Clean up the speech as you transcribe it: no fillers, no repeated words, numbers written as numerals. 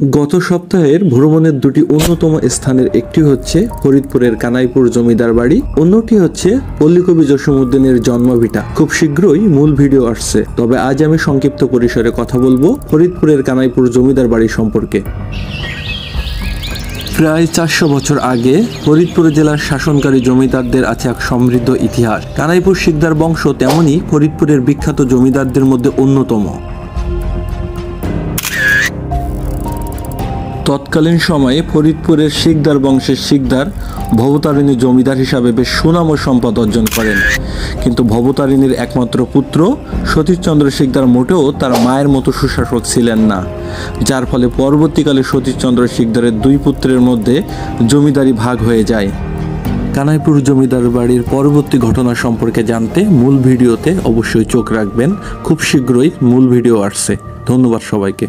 গত সপ্তাহের ভ্রমণের দুটি অন্যতম স্থানের একটি হচ্ছে ফরিদপুরের কানাইপুর জমিদার বাড়ি, অন্যটি হচ্ছে পল্লীকবি জসীমউদ্দীনের জন্মভিটা। খুব শীঘ্রই মূল ভিডিও আসছে, তবে আজ আমি সংক্ষিপ্ত পরিসরে কথা বলবো ফরিদপুরের কানাইপুর জমিদার বাড়ি সম্পর্কে। প্রায় 400 বছর আগে ফরিদপুর জেলার শাসনকারী জমিদারদের আছে এক সমৃদ্ধ ইতিহাস। কানাইপুর শিকদার বংশ তেমনি ফরিদপুরের বিখ্যাত জমিদারদের মধ্যে অন্যতম। তৎকালীন সময়ে ফরিদপুরের শিকদার বংশের শিকদার ভবতারিণী জমিদার হিসাবে বেশ সুনাম ও সম্পদ অর্জন করেন, কিন্তু ভবতারিণীর একমাত্র পুত্র সতীশচন্দ্র শিকদার মোটেও তার মায়ের মতো সুশাসক ছিলেন না, যার ফলে পরবর্তীকালে সতীশচন্দ্র শিকদারের দুই পুত্রের মধ্যে জমিদারি ভাগ হয়ে যায়। কানাইপুর জমিদার বাড়ির পরবর্তী ঘটনা সম্পর্কে জানতে মূল ভিডিওতে অবশ্যই চোখ রাখবেন। খুব শীঘ্রই মূল ভিডিও আসছে। ধন্যবাদ সবাইকে।